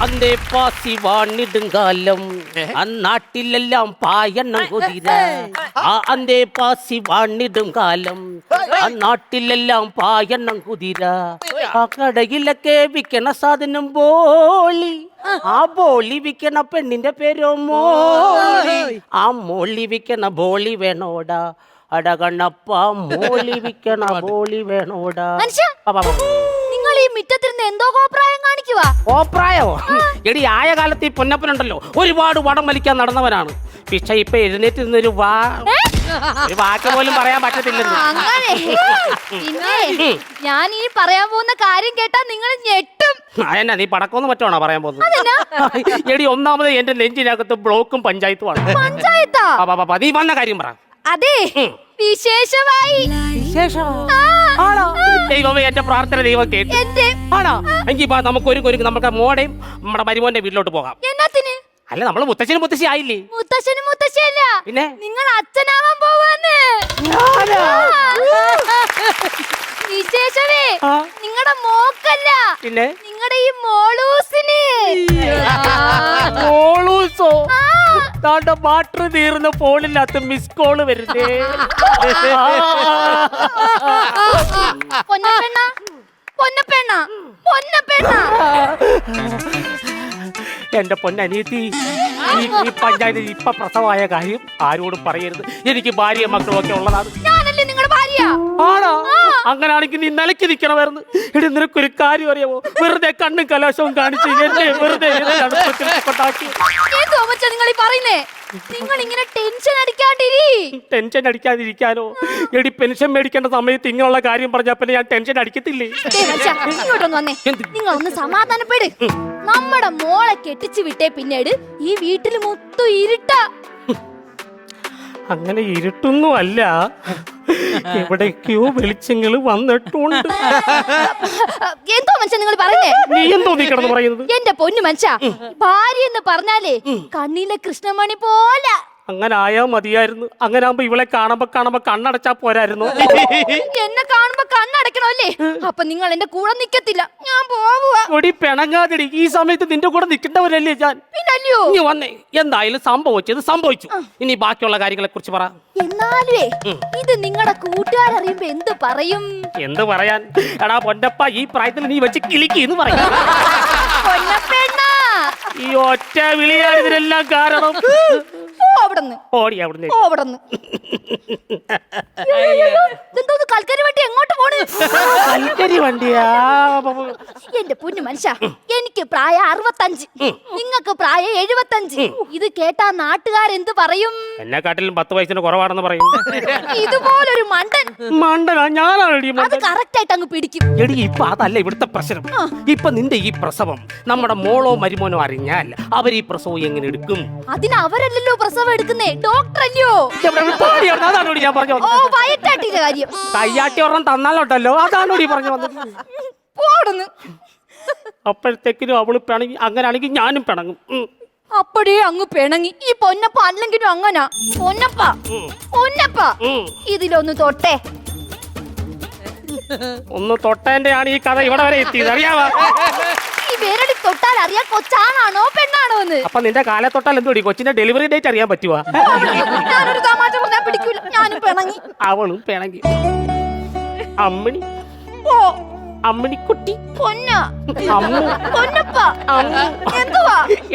അന്തേ പാസി വാണിടുങ്കാലം അന്നാട്ടിലെല്ലാം പായണം കുതിര അന്തേ പാസി വാണിടുങ്കാലം അന്നാട്ടിലെല്ലാം പായണം കുതിര ആ കടയിലൊക്കെ വിൽക്കണ സാധനം ബോളി ആ ബോളി വിൽക്കണ പെണ്ണിന്റെ പേരോ മോളി ആ മോളി വിൽക്കണ ബോളി വേണോടാ അടകണ്ണപ്പ മോളി വിൽക്കണ ബോളി വേണോടാ നിങ്ങൾ ഈ മിറ്റത്തിരുന്ന് എന്തോ കോപ്രായം കാണിക്കുവാ? കോപ്രായോ? എടി ആയ കാലത്ത് ഈ പൊന്നപ്പനുണ്ടല്ലോ ഒരുപാട് വടം വലിക്കാൻ നടന്നവനാണ്. പക്ഷെ ഇപ്പൊ എഴുന്നേറ്റിരുന്നൊരു വാക്ക് പോലും പറയാൻ പറ്റത്തില്ലെന്ന്. അങ്ങനെ പിന്നെ ഞാൻ ഈ പറയാൻ പോകുന്ന കാര്യം കേട്ടാ നിങ്ങൾ ഞെട്ടും. എന്നാ നീ പടക്കമൊന്നും മറ്റാണോ പറയാൻ പോകുന്നത്? എടി ഒന്നാമത് എന്റെ നെഞ്ചിനകത്ത് ബ്ലോക്കും പഞ്ചായത്തുമാണ്. പഞ്ചായത്താ? നീ വന്ന കാര്യം പറ. അതെ, വിശേഷമായി. ദൈവമേ, എന്റെ പ്രാർത്ഥന ദൈവം കേട്ടു. ആണോ? എങ്കിൽ നമുക്ക് നമുക്ക് മോടെയും നമ്മുടെ മരുമോന്റെ വീട്ടിലോട്ട് പോകാം. എന്നത്തിന്? അല്ല, നമ്മള് മുത്തശ്ശനും മുത്തശ്ശി ആയില്ലേ? മുത്തശ്ശനും മുത്തശ്ശിയല്ല, പിന്നെ നിങ്ങൾ അച്ഛനാവാൻ പോവാന്ന്. വിശേഷമേ നിങ്ങളുടെ മോക്കല്ല, പിന്നെ നിങ്ങളുടെ ഈ മോളൂസിന്. മോളൂസോ? വാട്ടർ തീർന്ന ഫോണില്ലാത്ത മിസ് കോള് വരുന്നേ. പൊന്നപ്പെണ്ണ പൊന്നപ്പെണ്ണ പൊന്നപ്പെണ്ണ. എന്റെ പൊന്നനിയത്തി, ഈ പഞ്ചായത്തിൽ ഇപ്പൊ പ്രസവമായ കാര്യം ആരോടും പറയരുത്. എനിക്ക് ഭാര്യ മക്കളും ഒക്കെ ഉള്ളതാണ്. ഞാനല്ലേ നിങ്ങളുടെ ഭാര്യ? ആണോ? അങ്ങനാണെങ്കിൽ നീ നിലയ്ക്ക് നിൽക്കണമായിരുന്നു. എടി, നിനക്കൊരു കാര്യം അറിയാമോ? വെറുതെ കണ്ണും കലാശവും കാണിച്ച് എന്നെ വെറുതെ നിങ്ങൾ ഈ പറയുന്നേ? നിങ്ങൾ ഇങ്ങനെ ടെൻഷൻ അടിക്കാണ്ടിരി. ടെൻഷൻ അടിക്കാതിരിക്കാനോ? എടി, പെൻഷൻ മേടിക്കേണ്ട സമയത്ത് ഇങ്ങനെയുള്ള കാര്യം പറഞ്ഞാ പിന്നെ ഞാൻ ടെൻഷൻ അടിക്കത്തില്ലേ? ഇങ്ങോട്ടൊന്ന് വന്നേ, നിങ്ങൾ ഒന്ന് സമാധാനപ്പെട്. നമ്മുടെ മോളെ കെട്ടിച്ചു വിട്ടേ പിന്നീട് ഈ വീട്ടിൽ മൊത്തം ഇരുട്ടാ. അങ്ങനെ ഇരുട്ടൊന്നും അല്ല, എവിടേക്കോ വെളിച്ചങ്ങൾ വന്നിട്ടുണ്ട്. എന്തോ മനുഷ്യ നിങ്ങൾ പറയുന്നേ? നീ എന്തോ നീ കിടന്ന് പറയുന്നത്? എന്റെ പൊന്നു മനുഷ്യ, ഭാര്യ എന്ന് പറഞ്ഞാലേ കണ്ണിലെ കൃഷ്ണമണി പോലെ. അങ്ങനെ ആയാ മതിയായിരുന്നു. അങ്ങനെ ആകുമ്പോ ഇവളെ കാണുമ്പോ കണ്ണടച്ചാ പോരായിരുന്നു. എന്നെ കാണുമ്പോ കണ്ണടക്കണോ അല്ലേ? അപ്പൊ നിങ്ങൾ എന്റെ കൂടെ നിക്കത്തില്ല, ഞാൻ പോവുക. ഒടി പിണങ്ങാതിരി, ഈ സമയത്ത് നിന്റെ കൂടെ നിൽക്കേണ്ടവരല്ലേ ഞാൻ. പിന്നല്ലോ നീ വന്നേ. എന്തായാലും സംഭവിച്ചത് സംഭവിച്ചു. ഇനി ബാക്കിയുള്ള കാര്യങ്ങളെ കുറിച്ച് പറ. എന്നാലേ ഇത് നിങ്ങളുടെ കൂട്ടുകാരറിയുമ്പോ എന്ത് പറയും? എന്ത് പറയാൻ? എടാ പൊന്നപ്പ, ഈ പ്രായത്തിൽ നീ വെച്ച് കിളിക്കിന്ന് പറയാം. ഈ ഒറ്റ വിളിയാണ് ഇതിനെല്ലാം കാരണം. ഓടി അവിടുന്ന്. കൽക്കരി വണ്ടി എങ്ങോട്ട് പോണ്? കൽക്കരി വണ്ടിയാ? എന്റെ പൊന്നു മനുഷ്യ, എനിക്ക് പ്രായം 65, നിങ്ങൾക്ക് പ്രായം 75. ഇത് കേട്ടാ നാട്ടുകാരെന്ത് പറയും? എന്നെക്കാട്ടിലും 10 വയസ്സിന് കുറവാണെന്ന് പറയും. ഇതുപോലൊരു മണ്ടനാ ഞാനാണ്. അത് കറക്റ്റ് ആയിട്ട് അങ്ങ് പിടിക്കും. എടി, ഇപ്പൊ അതല്ല ഇവിടുത്തെ പ്രശ്നം. ഇപ്പൊ നിന്റെ ഈ പ്രസവം നമ്മുടെ മോളോ മരുമോനോ അറിഞ്ഞാൽ അവർ ഈ പ്രസവം എങ്ങനെ എടുക്കും? അതിന് അവരല്ലല്ലോ പ്രസവം എടുക്കുന്നേ, ഡോക്ടർ അല്ലയോ? അതാണോടി ഞാൻ പറഞ്ഞു. വയറ്റാട്ടിയുടെ കാര്യം. കയ്യാട്ടി ഒരെണ്ണം തന്നാലോട്ടല്ലോ, അതാണോടി പറഞ്ഞു വന്നത്. അപ്പോഴത്തേക്കിനും അവള് പിണങ്ങി. അങ്ങനാണെങ്കിൽ ഞാനും പിണങ്ങും. അപ്പഴേ അങ്ങ് പിണങ്ങി. ഈ പൊന്നപ്പ അല്ലെങ്കിലും അങ്ങനാ. പൊന്നപ്പ ഇതിലൊന്ന് തൊട്ടേ. ഒന്ന് തൊട്ടേന്റെയാണ് ഈ കഥ ഇവിടെ വരെ എത്തിയത്, അറിയാവാ? ഈ വേരടി തൊട്ടാൽ അറിയാം കൊച്ചാണാണോ പെണ്ണാണോ എന്ന്. അപ്പൊ നിന്റെ കാലെ തൊട്ടാൽ എന്തോടി? കൊച്ചിന്റെ ഡെലിവറി ഡേറ്റ് അറിയാൻ പറ്റുവാ? ഞാനൊരു തമാശ പറഞ്ഞാൽ പിടിക്കൂല, ഞാനും പിണങ്ങി. അവളും പിണങ്ങി. അമ്മിണി, അമ്മിണിക്കുട്ടി,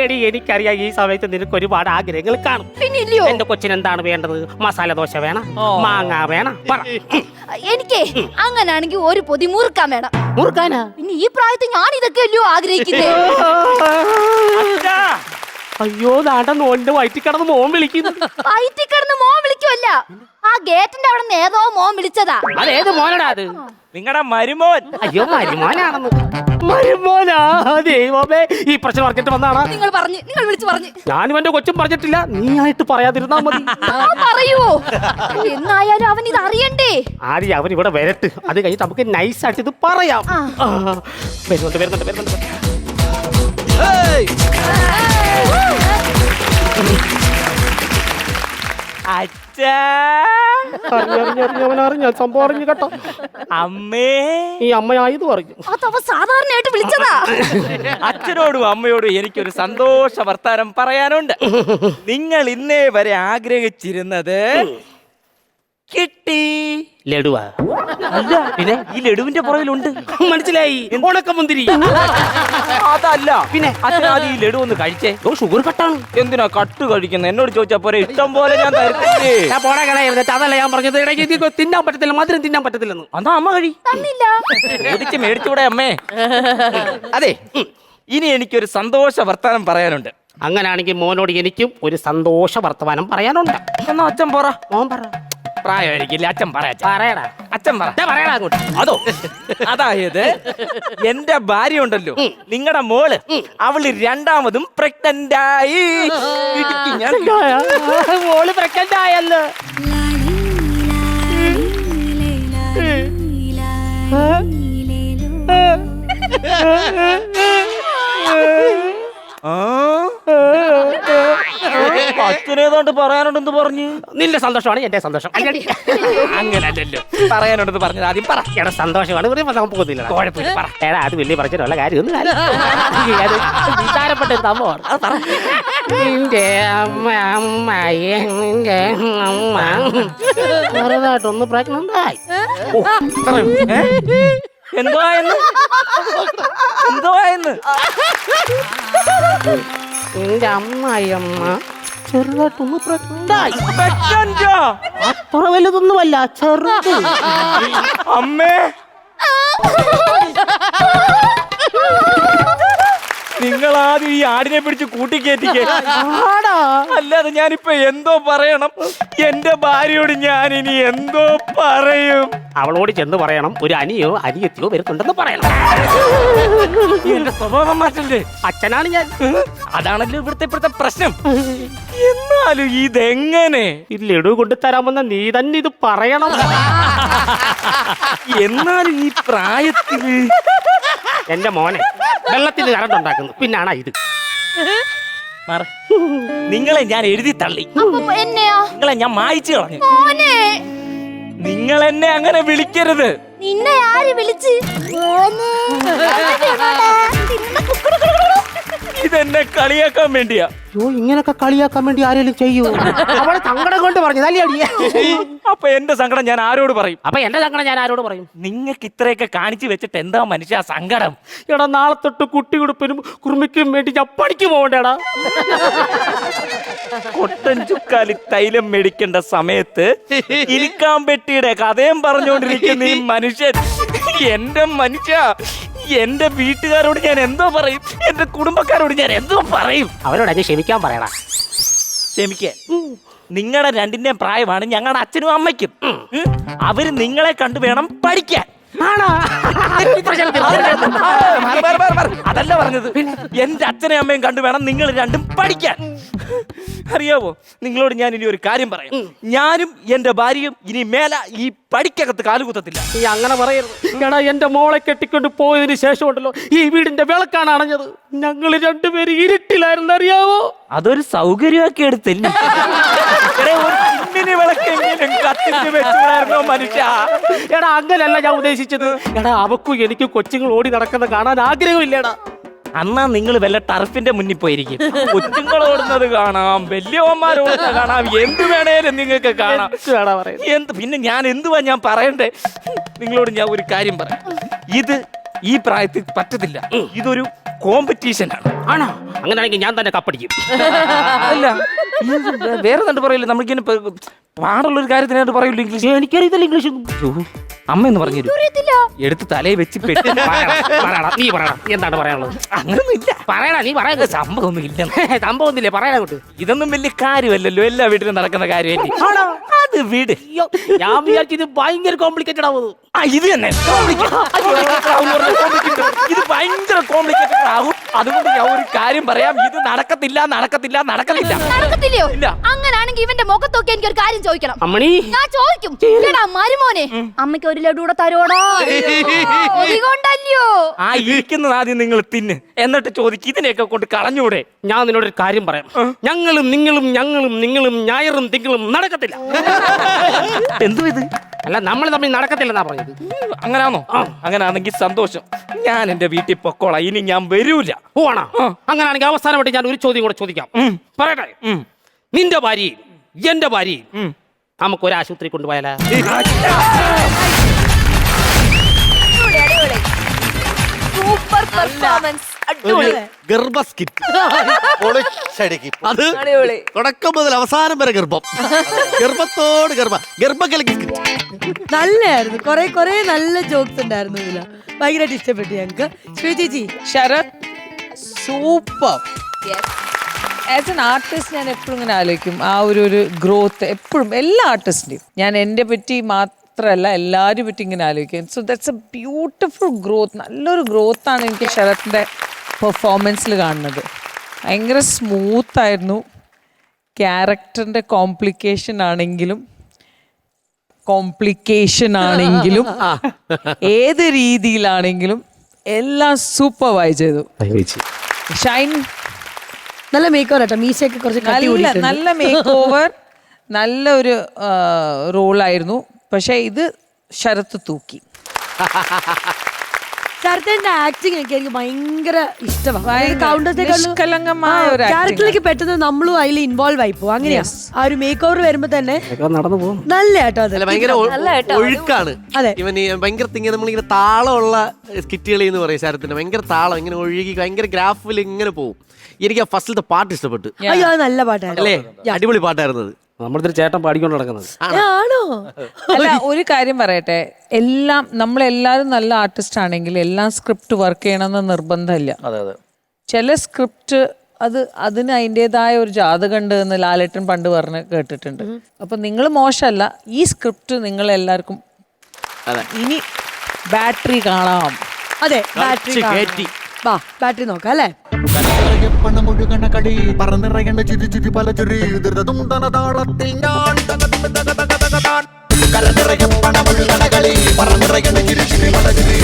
എടി, എനിക്കറിയാം ഈ സമയത്ത് നിനക്ക് ഒരുപാട് ആഗ്രഹങ്ങൾ കാണും. പിന്നില്ലയോ? എന്റെ കൊച്ചിന് എന്താണ് വേണ്ടത്? മസാല ദോശ വേണം, മാങ്ങ വേണം? എനിക്ക് അങ്ങനാണെങ്കിൽ ഒരു പൊതി മുറുക്കാൻ വേണം. മുറുക്കാനാ? പിന്നെ ഈ പ്രായത്തിൽ ഞാൻ ഇതൊക്കെ അല്ലയോ ആഗ്രഹിക്കുന്നേ. അയ്യോ, നാട്ടെ നോന്റെ വയറ്റിൽ കിടന്ന് മോൻ വിളിക്കുന്നു. വയറ്റിൽ കിടന്ന് മോൻ വിളിക്കുമല്ല, ആ ഗേറ്റിന്റെ അവിടെ നിന്ന് ഏതോ മോൻ വിളിച്ചതാ. അതേത് മോനടാ അത്? നിങ്ങളുടെ മരുമോൻ. അയ്യോ, മരുമോനാണെന്ന്. മരുമോനാ? ദൈവമേ, ഈ പ്രശ്നം പറഞ്ഞിട്ട് വന്നാണ്. നിങ്ങൾ വിളിച്ചു പറഞ്ഞു. ഞാനും എന്റെ കൊച്ചും പറഞ്ഞിട്ടില്ല, നീ ആയിട്ട് പറയാതിരുന്നാ മതി. പറയൂ. എന്നായാലും അവൻ ഇത് അറിയണ്ടേ. ആദ്യം അവൻ ഇവിടെ വരട്ട്, അത് കഴിഞ്ഞിട്ട് നമുക്ക് നൈസായിട്ട് ഇത് പറയാം. വരുന്നുണ്ട്. അച്ഛാ, അറിഞ്ഞ സംഭവം അറിഞ്ഞു കേട്ടോ. അമ്മേ. ഈ അമ്മയായത് പറഞ്ഞു. അതവ സാധാരണയായിട്ട് വിളിച്ചതാ. അച്ഛനോടും അമ്മയോടും എനിക്കൊരു സന്തോഷ വർത്താനം പറയാനുണ്ട്. നിങ്ങൾ ഇന്നേ വരെ ആഗ്രഹിച്ചിരുന്നത് കിട്ടി. ലഡുവാ? അല്ല, പിന്നെ ഈ ലഡുവിന്റെ പുറകിലുണ്ട്. മനസ്സിലായി, ഉണക്കമുന്തിരി. അതല്ല, പിന്നെ അച്ഛൻ ആദ്യം ഈ ലഡു ഒന്ന് കഴിച്ചേ. ഷുഗർ കട്ടാണ്. എന്തിനാ കട്ട് കഴിക്കുന്നത്? എന്നോട് ചോദിച്ചാ പോരെ, ഇഷ്ടം പോലെ ഞാൻ തരുത്തില്ലേ. ഞാൻ പോടാ കളയുന്നത്. അതല്ല ഞാൻ പറഞ്ഞത്, ഇടയ്ക്ക് ഇത് തിന്നാൻ പറ്റത്തില്ല, മധുരം തിന്നാൻ പറ്റത്തില്ലെന്ന്. അതാ അമ്മ കഴി. തന്നില്ല. ചോദിച്ച് മേടിച്ചൂടെ അമ്മേ? അതെ, ഇനി എനിക്കൊരു സന്തോഷ വർത്താനം പറയാനുണ്ട്. അങ്ങനാണെങ്കിൽ മോനോട് എനിക്കും ഒരു സന്തോഷ വർത്തമാനം പറയാനുണ്ട്. എന്നാ അച്ഛൻ പറ. മോൻ പറ. പ്രായമായിരിക്കില്ല, അച്ഛൻ പറ. പറയടാ. അച്ഛൻ പറ. പറയടാ അങ്ങോട്ട്. അതോ, അതായത് എന്റെ ഭാര്യ ഉണ്ടല്ലോ, നിങ്ങളുടെ മോള്, അവള് രണ്ടാമതും പ്രഗ്നന്റ് ആയി. മോള് പ്രഗ്നന്റ് ആയല്ലോ. അച്ഛനേതാണ്ട് പറയാനുണ്ടെന്ന് പറഞ്ഞു. നിന്റെ സന്തോഷമാണ് എന്റെ സന്തോഷം. അങ്ങനല്ലല്ലോ, പറയാനുണ്ടെന്ന് പറഞ്ഞത് ആദ്യം പറ. എടാ സന്തോഷമാണ് പോകുന്നില്ല. കുഴപ്പമില്ല, പറ. എടാ അത് വലിയ പറഞ്ഞിട്ടുള്ള കാര്യമൊന്നും വിചാരപ്പെട്ട ഒരു സംഭവമാണ്. അത് പറ. നിന്റെ അമ്മയെ നിന്റെ അമ്മ ചെറുതായിട്ടൊന്ന് പ്രഗ്നന്റ് ആയി. എന്തോ നിന്റെ അമ്മായിയമ്മ ചെറുതായിട്ടൊന്ന് പ്രഗ്നന്റ് ആയി. അത്ര വലുതൊന്നുമല്ല, ചെറുത്. അമ്മേ, നിങ്ങൾ ആദ്യം ഈ ആടിനെ പിടിച്ച് കൂട്ടിക്കേറ്റിക്കേ. അല്ലാതെ ഞാനിപ്പോ എന്തോ പറയണം? എന്റെ ഭാര്യയോട് ഞാൻ ഇനി എന്തോ പറയും? അവളോട് ചെന്ന് പറയണം, ഒരു അനിയോ അനിയത്തിയോ വരുന്നുണ്ടെന്ന് പറയണം. എന്റെ സ്വഭാവം മാറ്റല്ലേ? അച്ഛനാണ് ഞാൻ. അതാണല്ലോ ഇവിടുത്തെ പ്രശ്നം. എന്നാലും ഇതെങ്ങനെ? ഈ ലഡു കൊണ്ട് തരാമെന്ന നീ തന്നെ ഇത് പറയണം. എന്നാലും ഈ പ്രായത്തില് എന്റെ മോനെ വെള്ളത്തിന് കറണ്ട് ഉണ്ടാക്കുന്നു, പിന്നാണ് ഇത്. നിങ്ങളെ ഞാൻ എഴുതി തള്ളി. എന്നെയോ? നിങ്ങളെ ഞാൻ മായിച്ചു കളഞ്ഞു. മോനെ, നിങ്ങൾ എന്നെ അങ്ങനെ വിളിക്കരുത്. നിന്നെ ആര് വിളിച്ച്? ഇതെന്നെ കളിയാക്കാൻ വേണ്ടിയാ. അയ്യോ, ഇങ്ങനൊക്കെ കളിയാക്കാൻ വേണ്ടി ആരെങ്കിലും ചെയ്യൂ? അവളെ സങ്കടം കൊണ്ട് പറഞ്ഞു തല്ലേ. അപ്പൊ എന്റെ സങ്കടം ഞാൻ ആരോട് പറയും? അപ്പൊ എന്റെ സങ്കടം ഞാൻ ആരോട് പറയും? നിങ്ങൾക്ക് ഇത്രയൊക്കെ കാണിച്ചു വെച്ചിട്ട് എന്താ മനുഷ്യ സങ്കടം? എടാ, നാളെ തൊട്ട് കുട്ടിയുടുപ്പിനും കുറുമിക്കും വേണ്ടി ഞാൻ പണിക്ക് പോകണ്ടേടാ. കൊട്ടൻ ചുക്കാലി തൈലം മേടിക്കേണ്ട സമയത്ത് ഇരിക്കാൻ പെട്ടിയുടെ കഥയും പറഞ്ഞുകൊണ്ടിരിക്കുന്ന ഈ മനുഷ്യൻ, എന്റെ മനുഷ്യ, എന്റെ വീട്ടുകാരോട് ഞാൻ എന്തോ പറയും? എന്റെ കുടുംബക്കാരോട് ഞാൻ എന്തോ പറയും? അവരോട് എന്നെ ക്ഷമിക്കാൻ പറയടാ. ക്ഷമിക്കേ, നിങ്ങളുടെ രണ്ടിന്റെയും പ്രായമാണ് ഞങ്ങളുടെ അച്ഛനും അമ്മയ്ക്കും. അവര് നിങ്ങളെ കണ്ടു വേണം പഠിക്കാൻ. അതല്ല പറഞ്ഞത്, എന്റെ അച്ഛനെയും അമ്മയും കണ്ടു വേണം നിങ്ങൾ രണ്ടും പഠിക്കാൻ. അറിയാവോ, നിങ്ങളോട് ഞാൻ ഇനി ഒരു കാര്യം പറയാം. ഞാനും എന്റെ ഭാര്യയും ഇനി മേല ഈ പടിക്കകത്ത് കാലുകുത്തത്തില്ല. നീ അങ്ങനെ പറയരുത്. എടാ, എന്റെ മോളെ കെട്ടിക്കൊണ്ട് പോയതിനു ശേഷം ഉണ്ടല്ലോ, ഈ വീടിന്റെ വിളക്കാണ് അണഞ്ഞത്. ഞങ്ങൾ രണ്ടുപേരും ഇരുട്ടിലായിരുന്നു, അറിയാവോ? അതൊരു സൗകര്യമാക്കി എടുത്തില്ല. വിളക്കെങ്കിലും കത്തിച്ച് വെച്ചുകൂടായിരുന്നോ മനുഷ്യ? എടാ, അങ്ങനല്ല ഞാൻ ഉദ്ദേശിച്ചത്. എടാ, അവക്കും എനിക്ക് കൊച്ചുങ്ങൾ ഓടി നടക്കുന്ന കാണാൻ ആഗ്രഹമില്ലടാ. അന്നാ നിങ്ങൾ വല്ല ടർഫിന്റെ മുന്നിൽ പോയിരിക്കും. കൊച്ചുങ്ങൾ ഓടുന്നത് കാണാം, വലിയവന്മാർ ഓടുന്നത് കാണാം, എന്ത് വേണേലും നിങ്ങൾക്ക് കാണാം. എന്ത് പിന്നെ ഞാൻ എന്തുവാ ഞാൻ പറയണ്ടേ? നിങ്ങളോട് ഞാൻ ഒരു കാര്യം പറയാം. ഇത് ഈ പ്രായത്തിൽ പറ്റത്തില്ല. ഇതൊരു കോമ്പറ്റീഷനാണ്. ആണോ? അങ്ങനെയാണെങ്കിൽ ഞാൻ തന്നെ കപ്പടിക്കും. അല്ല, വേറെ കണ്ട് പറയില്ല. നമുക്കിങ്ങനെ പാടുള്ള ഒരു കാര്യത്തിനായിട്ട് പറയില്ല ഇംഗ്ലീഷ്. എനിക്കറിയത്തില്ല ഇംഗ്ലീഷ്. അമ്മ എന്ന് പറഞ്ഞു എടുത്ത് തലയെ വെച്ച് പെട്ടി. നീ പറയണം, എന്താണ് പറയാനുള്ളത്? അങ്ങനൊന്നും ഇല്ല. പറയണ, നീ പറയാ. സംഭവമൊന്നും ഇല്ല. സംഭവമൊന്നുമില്ലേ? പറയാനോട്ട്. ഇതൊന്നും വലിയ കാര്യമല്ലല്ലോ, എല്ലാ വീട്ടിലും നടക്കുന്ന കാര്യമല്ലേ. അത് വീട്. ഞാൻ വിചാരിച്ചു ഇത് ഭയങ്കര കോംപ്ലിക്കേറ്റഡ് ആവുന്നത്. ഇത് തന്നെ ഇത് ഭയങ്കര കോംപ്ലിക്കേറ്റഡ് ആകും. അതുകൊണ്ട് ഞാൻ ഒരു കാര്യം പറയാം, ഇത് നടക്കത്തില്ല. നടക്കത്തില്ലയോ? അങ്ങനാണ് എനിക്കാണെങ്കിൽ ഇവന്റെ മുഖത്തൊക്കെ എനിക്ക് ഒരു കാര്യം ചോദിക്കണം. അമ്മണി ഞാൻ ചോദിക്കും, എടാ മരുമോനെ, അമ്മയ്ക്ക് ഒരു ലഡു കൂടെ തരോടാ? അതുകൊണ്ടല്ലോ. ആ ഇരിക്കുന്നത് ആദ്യം നിങ്ങൾ തിന്ന്, എന്നിട്ട് ചോദിക്കും ഇതിനെയൊക്കെ കൊണ്ട് കളഞ്ഞൂടെ. ഞാൻ നിന്നോടൊരു കാര്യം പറയാം. ഞങ്ങളും നിങ്ങളും ഞായറും തിങ്കളും നടക്കത്തില്ല. എന്തു ഇത്? അല്ല, നമ്മൾ തമ്മിൽ നടക്കത്തില്ലെന്നാ പറഞ്ഞത്. അങ്ങനാണോ? അങ്ങനാണെങ്കിൽ സന്തോഷം. ഞാൻ എന്റെ വീട്ടിൽ പൊക്കോളാം, ഇനി ഞാൻ വരൂല. പോവാണോ? അങ്ങനാണെങ്കിൽ അവസാനമായിട്ട് ഞാൻ ഒരു ചോദ്യം കൂടെ ചോദിക്കാം. പറയട്ടെ, നിന്റെ ഭാര്യയും എന്റെ ഭാര്യയും നമുക്ക് ഒരു ആശുപത്രി കൊണ്ടുപോയാലോ? Super performance. അത് തുടക്കം മുതൽ അവസാനം വരെ ഗർഭത്തോട് ഗർഭം കലക്കി നല്ലായിരുന്നു. കൊറേ നല്ല ജോക്സ് ഉണ്ടായിരുന്നു ഇതില്. ഭയങ്കരമായിട്ട് ഇഷ്ടപ്പെട്ടു ഞങ്ങക്ക്. ശ്വേതേച്ചി. Sharath super. As an artist ഞാൻ എപ്പോഴും ഇങ്ങനെ ആലോചിക്കും ആ ഒരു ഗ്രോത്ത്. എപ്പോഴും എല്ലാ ആർട്ടിസ്റ്റിൻ്റെയും ഞാൻ എൻ്റെ പറ്റി മാത്രമല്ല എല്ലാവരും പറ്റി ഇങ്ങനെ ആലോചിക്കും. So that's A beautiful growth. നല്ലൊരു ഗ്രോത്താണ് എനിക്ക് ശരത്തിൻ്റെ പെർഫോമൻസിൽ കാണുന്നത്. ഭയങ്കര സ്മൂത്തായിരുന്നു. ക്യാരക്ടറിൻ്റെ കോംപ്ലിക്കേഷൻ ആണെങ്കിലും ഏത് രീതിയിലാണെങ്കിലും എല്ലാം സൂപ്പർവൈസ് ചെയ്തു. ഷൈൻ നല്ല മേക്ക് ഓവർ കേട്ടോ. മീശയൊക്കെ കുറച്ച് നല്ല മേക്ക് ഓവർ, നല്ലൊരു റോളായിരുന്നു. പക്ഷെ ഇത് ശരത്ത് തൂക്കി. ശരത്തിന്റെ ആക്ടിങ് ഒക്കെ എനിക്ക് ഭയങ്കര ഇഷ്ടമാണ്. നിഷ്കളങ്കമായ ഒരു ക്യാരക്ടറിലേക്ക് പെട്ടെന്ന് നമ്മളും അതിൽ ഇൻവോൾവ് ആയി പോകും. അങ്ങനെയാ ആ ഒരു മേക്ക് ഓവർ വരുമ്പോ തന്നെ നടന്നു പോകും. നല്ല കേട്ടോ. അത് ഭയങ്കര ഒഴുക്കാണ്. അതെ, ഇവൻ ഭയങ്കര നമ്മളിങ്ങനെ താളമുള്ള സ്കിറ്റുകൾ എന്ന് പറയും. ശരത്തിന്റെ ഭയങ്കര താളം, ഇങ്ങനെ ഒഴുകി ഭയങ്കര ഗ്രാഫിൽ ഇങ്ങനെ പോകും. എനിക്ക് ആ ഫസ്റ്റിലത്തെ പാട്ട് ഇഷ്ടപ്പെട്ടു. അയ്യോ അത് നല്ല പാട്ടായിരുന്നു അല്ലേ? അടിപൊളി പാട്ടായിരുന്നത്. നമ്മുടെ ചേട്ടൻ പാടിക്കൊണ്ട് നടക്കുന്നത്. ആണോ? അല്ല, ഒരു കാര്യം പറയട്ടെ, നമ്മളെല്ലാവരും നല്ല ആർട്ടിസ്റ്റ് ആണെങ്കിൽ എല്ലാം സ്ക്രിപ്റ്റ് വർക്ക് ചെയ്യണമെന്ന് നിർബന്ധമില്ല. ചില സ്ക്രിപ്റ്റ് അതിന് അതിൻ്റെതായ ഒരു ജാതകമുണ്ട് എന്ന് ലാലേട്ടൻ പണ്ട് പറഞ്ഞ് കേട്ടിട്ടുണ്ട്. അപ്പൊ നിങ്ങൾ മോശമല്ല, ഈ സ്ക്രിപ്റ്റ് നിങ്ങളെല്ലാവർക്കും ഇനി ബാറ്ററി കാണാം. അതെ, ബാറ്ററി ബാറ്ററി നോക്കാം അല്ലേ? പണമൊഴുകണ കടി പറന്നിറങ്ങണ ചിരി ചിരി പല ചിരി ധൃതതുണ്ടന താളത്തിൽ ഞാൻ കലനിറയ പണമൊഴുകണ കളി പറന്നിറങ്ങണ ചിരി ചിരി പല ചിരി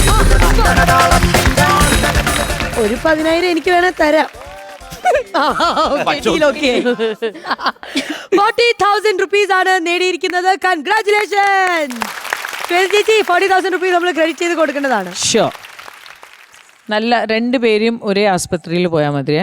ഒരു 10,000 എനിക്ക് വേണേ തരാം. 40,000 rupees ആണ് നേടിയിരിക്കുന്നത്. കൺഗ്രാറ്റുലേഷൻ ചേച്ചി. 40,000 rupees നമ്മൾ ക്രെഡിറ്റ് ചെയ്ത് കൊടുക്കേണ്ടതാണ്. ഷുവർ. നല്ല 2 പേരും ഒരേ ആസ്പത്രിയിൽ പോയാൽ മതിയേ.